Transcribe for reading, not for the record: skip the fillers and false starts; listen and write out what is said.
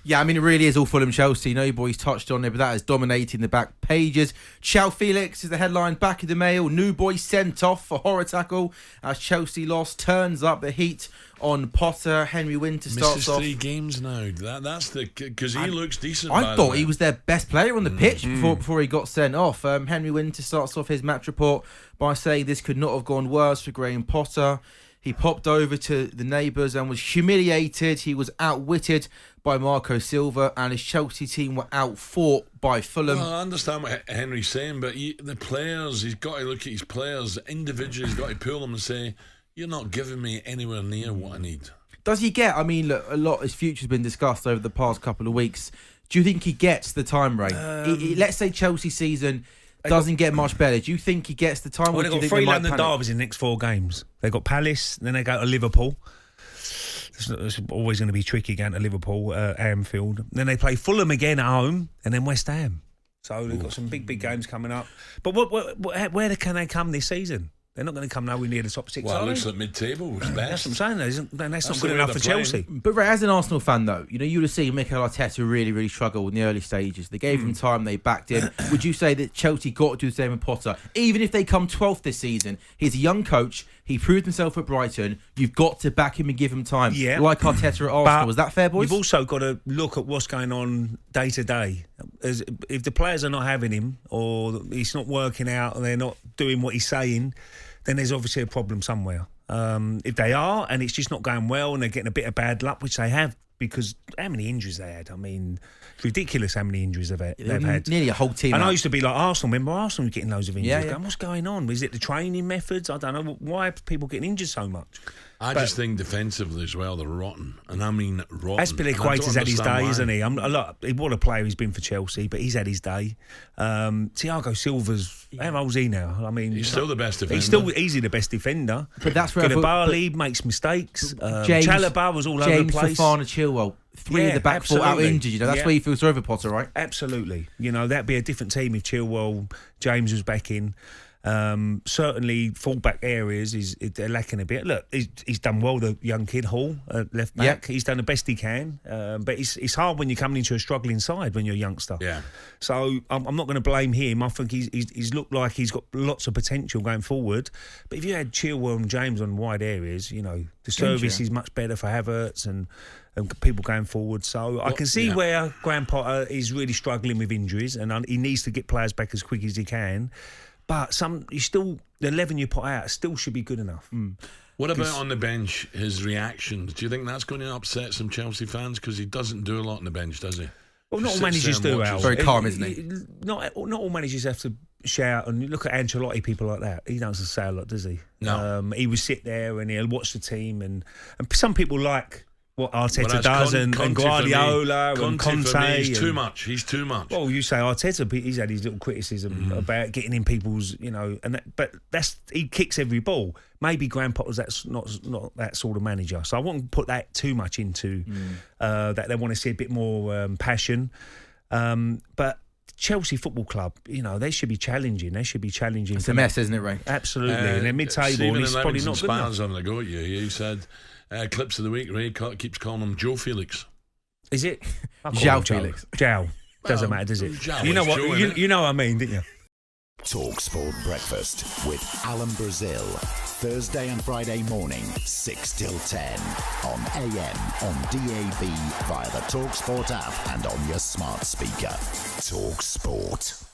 Yeah, I mean, it really is all Fulham Chelsea. No boys touched on it, but that is dominating the back pages. João Felix is the headline back in the Mail. New boy sent off for horror tackle as Chelsea lost. Turns up the heat on Potter. Henry Winter starts off. 3 games now. That's because he looks decent. I thought he was their best player on the pitch before he got sent off. Henry Winter starts off his match report by saying this could not have gone worse for Graham Potter. He popped over to the neighbours and was humiliated. He was outwitted by Marco Silva, and his Chelsea team were outfought by Fulham. Well, I understand what Henry's saying, but the players, he's got to look at his players individually. He's got to pull them and say, you're not giving me anywhere near what I need. Does he get, I mean, look, a lot of his future's been discussed over the past couple of weeks. Do you think he gets the time, Ray? Let's say Chelsea season doesn't get much better. Do you think he gets the time? Well, they've got 3 London derbies in the next 4 games. They've got Palace, then they go to Liverpool. It's always going to be tricky going to Liverpool, Anfield. Then they play Fulham again at home, and then West Ham. So they've got some big games coming up. But where can they come this season? They're not going to come nowhere near the top 6. Well, it looks like mid-table was best. That's what I'm saying. That's not good enough for Chelsea. But Ray, as an Arsenal fan, though, you would have seen Mikel Arteta really struggle in the early stages. They gave him time. They backed him. Would you say that Chelsea got to do the same with Potter? Even if they come 12th this season, he's a young coach. He proved himself at Brighton. You've got to back him and give him time. Yeah. Like Arteta at Arsenal. Is that fair, boys? You've also got to look at what's going on day to day. If the players are not having him, or he's not working out, and they're not doing what he's saying, then there's obviously a problem somewhere. If they are, and it's just not going well, and they're getting a bit of bad luck, which they have, because how many injuries they had? I mean, it's ridiculous how many injuries they've had. Nearly a whole team. And I used to be like Arsenal. Remember Arsenal getting loads of injuries? Yeah. Going, what's going on? Is it the training methods? I don't know. Why are people getting injured so much? I just think defensively as well, they're rotten. And I mean rotten. Azpilicueta's had his day, isn't he? What a player he's been for Chelsea, but he's had his day. Thiago Silva's, how old's he now? I mean, he's still the best defender. He's still easily the best defender. But that's where Koulibaly makes mistakes. Chalobah was all over the place. James, Fofana, Chilwell. 3 of the back 4 out injured. That's where you feel sorry for Potter, right? Absolutely. That'd be a different team if Chilwell, James was back in. Certainly, full-back areas they're lacking a bit. Look, he's done well. The young kid Hall, left back, Yep. he's done the best he can. But it's hard when you're coming into a struggling side when you're a youngster. Yeah. So I'm not going to blame him. I think he's looked like he's got lots of potential going forward. But if you had Chilwell and James on wide areas, the service is much better for Havertz and people going forward. So I can see where Graham Potter is really struggling with injuries, and he needs to get players back as quick as he can. But the 11 you put out still should be good enough. What about on the bench, his reactions? Do you think that's going to upset some Chelsea fans? Because he doesn't do a lot on the bench, does he? Well, not all managers do, Al. Very calm, isn't he? Not all managers have to shout. And you look at Ancelotti, people like that. He doesn't say a lot, does he? No. He would sit there and he'll watch the team. And some people like what Arteta does, and Guardiola and Conte. He's too much. He's too much. Well, you say Arteta, he's had his little criticism about getting in people's, but he kicks every ball. Maybe Graham Potter's that's not that sort of manager. So I wouldn't put that too much into that. They want to see a bit more passion. But Chelsea Football Club, they should be challenging. It's a mess, isn't it, Ray? Absolutely. And they're mid-table, and he's probably not good enough. Having a go at you. You said clips of the week. Ray keeps calling him Joe Felix. Is it? João Felix. João. Doesn't matter, does it? You know what? You know what I mean, didn't you? talkSPORT Breakfast with Alan Brazil. Thursday and Friday morning, 6 till 10. On AM, on DAB, via the talkSPORT app and on your smart speaker. talkSPORT.